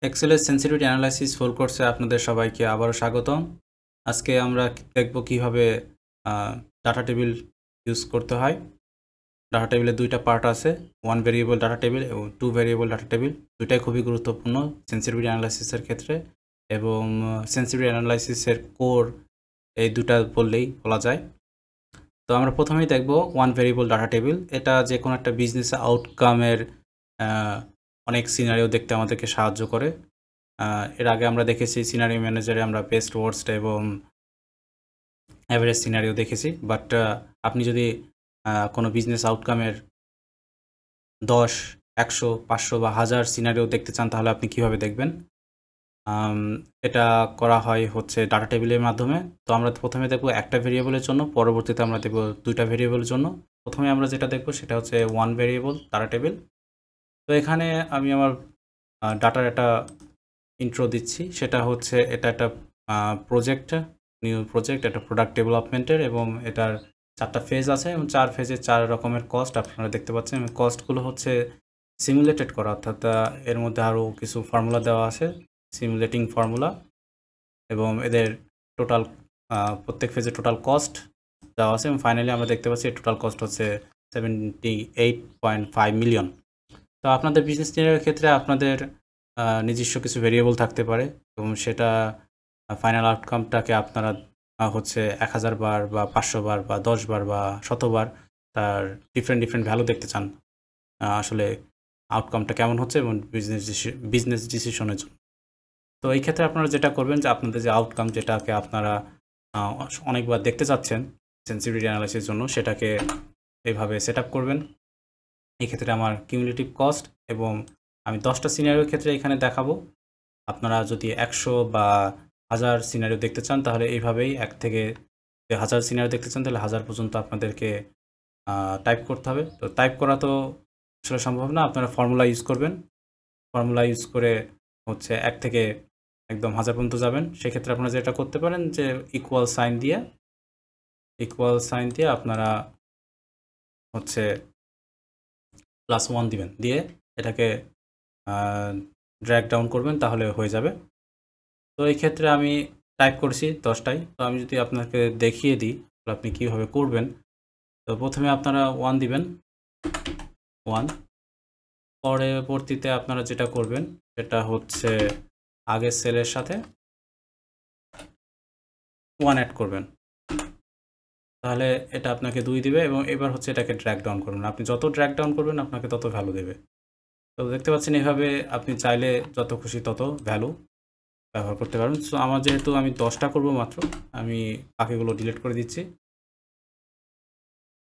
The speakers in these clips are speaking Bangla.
এক্সেলের সেন্সিটিভিটি অ্যানালাইসিস ফুল কোর্সে আপনাদের সবাইকে আবারও স্বাগতম। আজকে আমরা দেখব কিভাবে ডাটা টেবিল ইউজ করতে হয়। ডাটা টেবিলের দুইটা পার্ট আছে, ওয়ান ভেরিয়েবল ডাটা টেবিল এবং টু ভেরিয়েবল ডাটা টেবিল। দুইটাই খুবই গুরুত্বপূর্ণ সেন্সিটিভিটি অ্যানালাইসিসের ক্ষেত্রে, এবং সেন্সিটিভিটি অ্যানালাইসিসের কোর এই দুটা বললেই বলা যায়। তো আমরা প্রথমেই দেখব ওয়ান ভেরিয়েবল ডাটা টেবিল। এটা যে কোনো একটা বিজনেস আউটকামের অনেক সিনারিও দেখতে আমাদেরকে সাহায্য করে। এর আগে আমরা দেখেছি সিনারিও ম্যানেজারে আমরা বেস্ট ওয়ার্স্ট এবং অ্যাভারেজ সিনারিও দেখেছি, বাট আপনি যদি কোনো বিজনেস আউটকামের 10, 100, 500 বা 1000 সিনারিও দেখতে চান, তাহলে আপনি কিভাবে দেখবেন? এটা করা হয় হচ্ছে ডাটা টেবিলের মাধ্যমে। তো আমরা প্রথমে দেখব একটা ভেরিয়েবলের জন্য, পরবর্তীতে আমরা দেখব দুইটা ভেরিয়েবলের জন্য। প্রথমে আমরা যেটা দেখব সেটা হচ্ছে ওয়ান ভেরিয়েবল ডাটা টেবিল। তো এখানে আমি আমার ডাটার একটা ইন্ট্রো দিচ্ছি। সেটা হচ্ছে এটা একটা প্রজেক্ট, নিউ প্রজেক্ট, একটা প্রোডাক্ট ডেভেলপমেন্টের, এবং এটার 4টা ফেজ আছে এবং 4 ফেজে 4 রকমের কস্ট আপনারা দেখতে পাচ্ছেন। এবং কস্টগুলো হচ্ছে সিমুলেটেড করা, অর্থাৎ এর মধ্যে আরও কিছু ফর্মুলা দেওয়া আছে, সিমুলেটিং ফর্মুলা, এবং এদের টোটাল প্রত্যেক ফেজে টোটাল কস্ট দেওয়া আছে। এবং ফাইনালি আমরা দেখতে পাচ্ছি টোটাল কস্ট হচ্ছে 78.5 মিলিয়ন। তো আপনাদের বিজনেস নির্বাহের ক্ষেত্রে আপনাদের নিজস্ব কিছু ভেরিয়েবল থাকতে পারে, এবং সেটা ফাইনাল আউটকামটাকে আপনারা হচ্ছে 1000 বার বা 500 বার বা 10 বার বা 100 বার তার ডিফারেন্ট ভ্যালু দেখতে চান, আসলে আউটকামটা কেমন হচ্ছে এবং বিজনেস ডিসিশনের জন্য। তো এই ক্ষেত্রে আপনারা যেটা করবেন যে আপনাদের যে আউটকাম, যেটাকে আপনারা অনেকবার দেখতে চাচ্ছেন সেন্সিটিভিটি অ্যানালাইসিসের জন্য, সেটাকে এইভাবে সেট আপ করবেন। এই ক্ষেত্রে আমার কিউমুলেটিভ কস্ট, এবং আমি 10টা সিনারিওর ক্ষেত্রে এখানে দেখাবো। আপনারা যদি 100 বা 1000 সিনারিও দেখতে চান, তাহলে এইভাবেই 1 থেকে 1000 সিনারিও দেখতে চান, তাহলে 1000 পর্যন্ত আপনাদেরকে টাইপ করতে হবে। তো টাইপ করা তো আসলে সম্ভব না, আপনারা ফর্মুলা ইউজ করবেন। ফর্মুলা ইউজ করে হচ্ছে 1 থেকে একদম 1000 পর্যন্ত যাবেন। সেক্ষেত্রে আপনারা যেটা করতে পারেন যে ইকুয়াল সাইন দিয়ে আপনারা হচ্ছে +1 দিবেন, দিয়ে এটাকে ড্র্যাগ ডাউন করবেন, তাহলে হয়ে যাবে। তো এই ক্ষেত্রে আমি টাইপ করছি 10টাই। তো আমি যদি আপনাকে দেখিয়ে দিই আপনি কীভাবে করবেন। তো প্রথমে আপনারা 1 দিবেন, 1। পরবর্তীতে আপনারা যেটা করবেন সেটা হচ্ছে আগের সেলের সাথে 1 অ্যাড করবেন, তাহলে এটা আপনাকে 2 দিবে। এবং এবার হচ্ছে এটাকে ড্র্যাগ ডাউন করবেন। আপনি যত ড্র্যাগ ডাউন করবেন আপনাকে তত ভ্যালু দেবে। তো দেখতে পাচ্ছেন এভাবে আপনি চাইলে যত খুশি তত ভ্যালু ব্যবহার করতে পারবেন। সো আমার যেহেতু আমি 10টা করব মাত্র, আমি বাকিগুলো ডিলিট করে দিচ্ছি,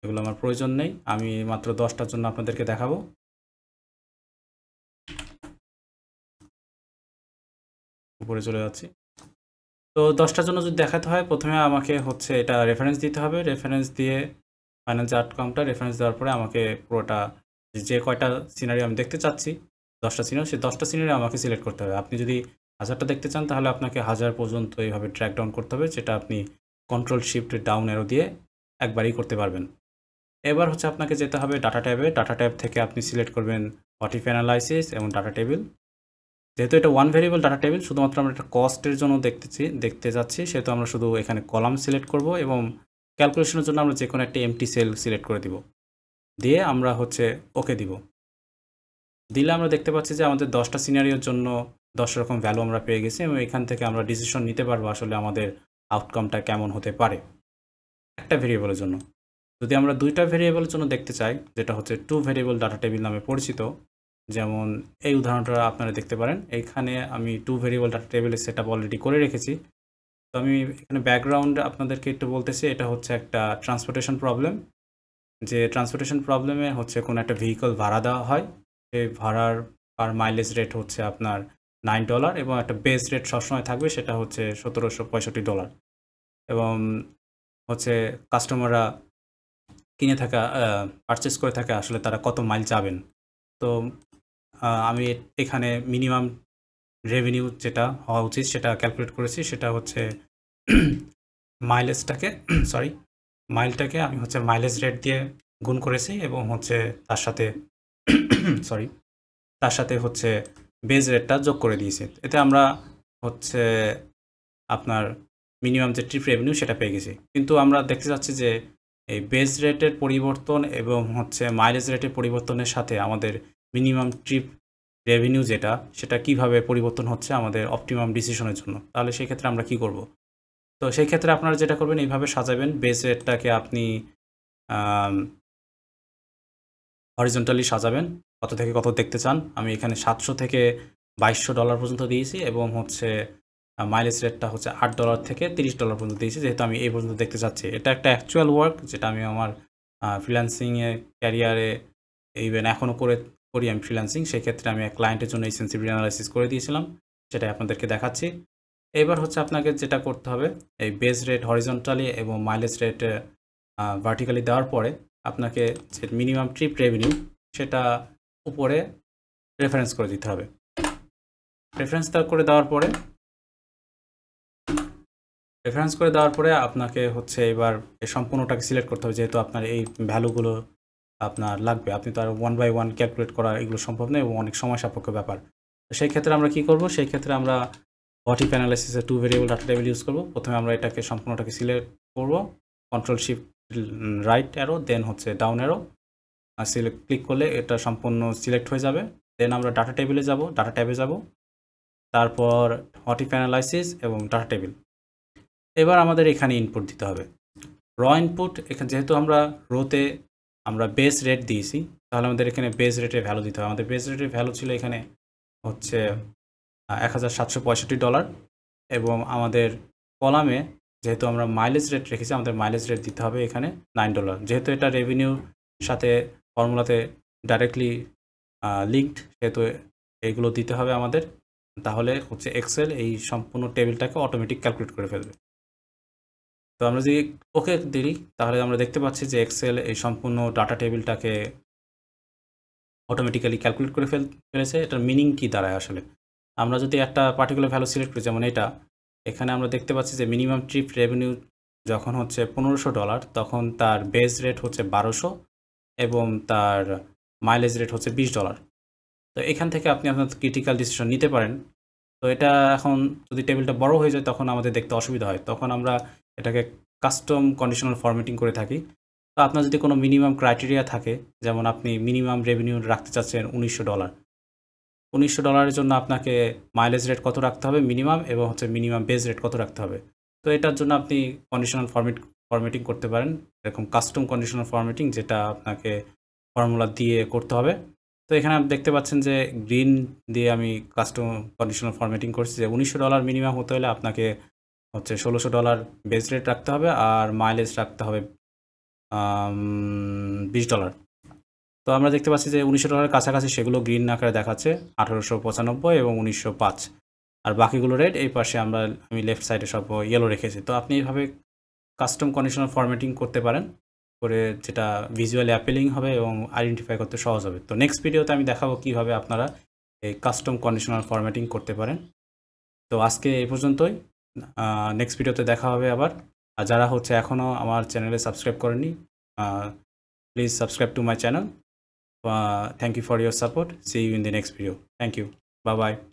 এগুলো আমার প্রয়োজন নেই। আমি মাত্র 10টার জন্য আপনাদেরকে দেখাবো। উপরে চলে যাচ্ছি। তো 10টার জন্য যদি দেখাতে হয়, প্রথমে আমাকে হচ্ছে এটা রেফারেন্স দিতে হবে। রেফারেন্স দিয়ে ফাইনাল যে আউটকামটা রেফারেন্স দেওয়ার পরে আমাকে পুরোটা যে কয়টা সিনারিও আমি দেখতে চাচ্ছি, 10টা সিনারিও, সেই 10টা সিনারিও আমাকে সিলেক্ট করতে হবে। আপনি যদি 1000টা দেখতে চান, তাহলে আপনাকে 1000 পর্যন্ত এইভাবে ট্র্যাক ডাউন করতে হবে, যেটা আপনি কন্ট্রোল শিফট ডাউন অ্যারো দিয়ে একবারই করতে পারবেন। এবার হচ্ছে আপনাকে যেতে হবে ডাটা ট্যাবে। ডাটা ট্যাব থেকে আপনি সিলেক্ট করবেন হোয়াট ইফ অ্যানালাইসিস এবং ডাটা টেবিল। যেহেতু এটা ওয়ান ভেরিয়েবল ডাটা টেবিল, শুধুমাত্র আমরা একটা কস্টের জন্য দেখতে যাচ্ছি, সেহেতু আমরা শুধু এখানে কলাম সিলেক্ট করব, এবং ক্যালকুলেশনের জন্য আমরা যে কোনো একটা এমটি সেল সিলেক্ট করে দিব, দিয়ে আমরা হচ্ছে ওকে দিব। দিলে আমরা দেখতে পাচ্ছি যে আমাদের 10টা সিনারিওর জন্য 10 রকম ভ্যালু আমরা পেয়ে গেছি, এবং এখান থেকে আমরা ডিসিশন নিতে পারবো আসলে আমাদের আউটকামটা কেমন হতে পারে একটা ভেরিয়েবলের জন্য। যদি আমরা 2টা ভেরিয়েবলের জন্য দেখতে চাই, যেটা হচ্ছে টু ভেরিয়েবল ডাটা টেবিল নামে পরিচিত, যেমন এই উদাহরণটা আপনারা দেখতে পারেন। এইখানে আমি টু ভেরিয়েবল ডাটা টেবিলের সেট আপ অলরেডি করে রেখেছি। তো আমি এখানে ব্যাকগ্রাউন্ড আপনাদেরকে একটু বলতেছি, এটা হচ্ছে একটা ট্রান্সপোর্টেশন প্রবলেম। যে ট্রান্সপোর্টেশন প্রবলেমে হচ্ছে কোনো একটা ভেহিকল ভাড়া দেওয়া হয়, সেই ভাড়ার পার মাইলেজ রেট হচ্ছে আপনার $9, এবং একটা বেস রেট সবসময় থাকবে, সেটা হচ্ছে $1765। এবং হচ্ছে কাস্টমাররা কিনে থাকা পারচেস করে থাকে আসলে তারা কত মাইল যাবেন। তো আমি এখানে মিনিমাম রেভিনিউ যেটা হওয়া উচিত সেটা ক্যালকুলেট করেছি। সেটা হচ্ছে মাইলটাকে আমি হচ্ছে মাইলেজ রেট দিয়ে গুণ করেছি, এবং হচ্ছে তার সাথে হচ্ছে বেজ রেটটা যোগ করে দিয়েছি। এতে আমরা হচ্ছে আপনার মিনিমাম যে ট্রিপ রেভিনিউ সেটা পেয়ে গেছি। কিন্তু আমরা দেখতে চাচ্ছি যে এই বেজ রেটের পরিবর্তন এবং হচ্ছে মাইলেজ রেটের পরিবর্তনের সাথে আমাদের মিনিমাম ট্রিপ রেভিনিউ যেটা সেটা কিভাবে পরিবর্তন হচ্ছে আমাদের অপটিমাম ডিসিশনের জন্য। তাহলে সেই ক্ষেত্রে আমরা কি করব? তো সেই ক্ষেত্রে আপনারা যেটা করবেন এইভাবে সাজাবেন, বেজ রেটটাকে আপনি হরিজন্টালি সাজাবেন, কত থেকে কত দেখতে চান। আমি এখানে $700 থেকে $2200 পর্যন্ত দিয়েছি এবং হচ্ছে মাইলেজ রেটটা হচ্ছে $8 থেকে $30 পর্যন্ত দিয়েছি, যেহেতু আমি এই পর্যন্ত দেখতে চাচ্ছি। এটা একটা অ্যাকচুয়াল ওয়ার্ক যেটা আমি আমার ফ্রিল্যান্সিংয়ে ক্যারিয়ারে ইভেন এখনও করি আমি ফ্রিল্যান্সিং। সেক্ষেত্রে আমি এক ক্লায়েন্টের জন্য এই সেন্সিটিভিটি অ্যানালাইসিস করে দিয়েছিলাম, সেটাই আপনাদেরকে দেখাচ্ছি। এবার হচ্ছে আপনাকে যেটা করতে হবে, এই বেজ রেট হরিজন্টালি এবং মাইলেজ রেট ভার্টিক্যালি দেওয়ার পরে আপনাকে যে মিনিমাম ট্রিপ রেভিনিউ সেটা উপরে রেফারেন্স করে দিতে হবে। রেফারেন্স করে দেওয়ার পরে আপনাকে হচ্ছে এবার এই সম্পূর্ণটাকে সিলেক্ট করতে হবে, যেহেতু আপনার এই ভ্যালুগুলো আপনার লাগবে। আপনি তো আর 1 বাই 1 ক্যালকুলেট করা এগুলো সম্ভব নয় এবং অনেক সময় সাপেক্ষ ব্যাপার। তো সেই ক্ষেত্রে আমরা কি করব? সেই ক্ষেত্রে আমরা হোয়াট ইফ অ্যানালাইসিসে 2 ভেরিয়েবল ডাটা টেবিল ইউজ করব। প্রথমে আমরা এটাকে সম্পূর্ণটাকে সিলেক্ট করব, control shift right arrow, then হচ্ছে ডাউন অ্যারো সিলেক্ট ক্লিক করলে এটা সম্পূর্ণ সিলেক্ট হয়ে যাবে। দেন আমরা ডাটা টেবিলে যাব, ডাটা ট্যাবে যাব, তারপর হোয়াট ইফ অ্যানালাইসিস এবং ডাটা টেবিল। এবার আমাদের এখানে ইনপুট দিতে হবে র ইনপুট। এখানে যেহেতু আমরা রোতে আমরা বেস রেট দিয়েছি, তাহলে আমাদের এখানে বেস রেটের ভ্যালু দিতে হবে। আমাদের বেস রেটের ভ্যালু ছিল এখানে হচ্ছে $1765 এবং আমাদের কলামে যেহেতু আমরা মাইলেজ রেট রেখেছি, আমাদের মাইলেজ রেট দিতে হবে এখানে $9। যেহেতু এটা রেভিনিউর সাথে ফর্মুলাতে ডাইরেক্টলি লিঙ্কড, সেহেতু এইগুলো দিতে হবে আমাদের। তাহলে হচ্ছে এক্সেল এই সম্পূর্ণ টেবিলটাকে অটোমেটিক ক্যালকুলেট করে ফেলবে। তো আমরা যদি ওকে দিই, তাহলে আমরা দেখতে পাচ্ছি যে এক্সেল এই সম্পূর্ণ ডাটা টেবিলটাকে অটোমেটিক্যালি ক্যালকুলেট করে ফেলেছে। এটার মিনিং কী দাঁড়ায় আসলে? আমরা যদি একটা পার্টিকুলার ভ্যালু সিলেক্ট করি, যেমন এটা, এখানে আমরা দেখতে পাচ্ছি যে মিনিমাম ট্রিপ রেভিনিউ যখন হচ্ছে $1500, তখন তার বেস রেট হচ্ছে 1200 এবং তার মাইলেজ রেট হচ্ছে $20। তো এখান থেকে আপনি আপনার ক্রিটিক্যাল ডিসিশন নিতে পারেন। তো এটা এখন যদি টেবিলটা বড় হয়ে যায় তখন আমাদের দেখতে অসুবিধা হয়, তখন আমরা এটাকে কাস্টম কন্ডিশনাল ফরম্যাটিং করে থাকি। তো আপনার যদি কোনো মিনিমাম ক্রাইটেরিয়া থাকে, যেমন আপনি মিনিমাম রেভিনিউ রাখতে চাচ্ছেন $1900 জন্য আপনাকে মাইলেজ রেট কত রাখতে হবে মিনিমাম, এবং হচ্ছে মিনিমাম বেস রেট কত রাখতে হবে। তো এটার জন্য আপনি কন্ডিশনাল ফরম্যাটিং করতে পারেন, এরকম কাস্টম কন্ডিশনাল ফরম্যাটিং, যেটা আপনাকে ফর্মুলা দিয়ে করতে হবে। তো এখানে আপনি দেখতে পাচ্ছেন যে গ্রিন দিয়ে আমি কাস্টম কন্ডিশনাল ফরম্যাটিং করছি, যে $1900 মিনিমাম হতে হলে আপনাকে হচ্ছে $1600 বেস রেট রাখতে হবে আর মাইলেজ রাখতে হবে $20। তো আমরা দেখতে পাচ্ছি যে $1900 কাছাকাছি সেগুলো গ্রিন আকারে দেখাচ্ছে, 1895 এবং 1905, আর বাকিগুলো রেড। এই পাশে আমি লেফট সাইডে সব ইয়েলো রেখেছি। তো আপনি এইভাবে কাস্টম কন্ডিশনাল ফরম্যাটিং করতে পারেন, করে যেটা ভিজুয়ালি অ্যাপিলিং হবে এবং আইডেন্টিফাই করতে সহজ হবে। তো নেক্সট ভিডিওতে আমি দেখাবো কীভাবে আপনারা এই কাস্টম কন্ডিশনাল ফরম্যাটিং করতে পারেন। তো আজকে এই পর্যন্তই, নেক্সট ভিডিওতে দেখা হবে আবার। আর যারা হচ্ছে এখনও আমার চ্যানেলে সাবস্ক্রাইব করেনি, please subscribe to my channel. Thank you for your support. See you in the next video. Thank you. Bye bye.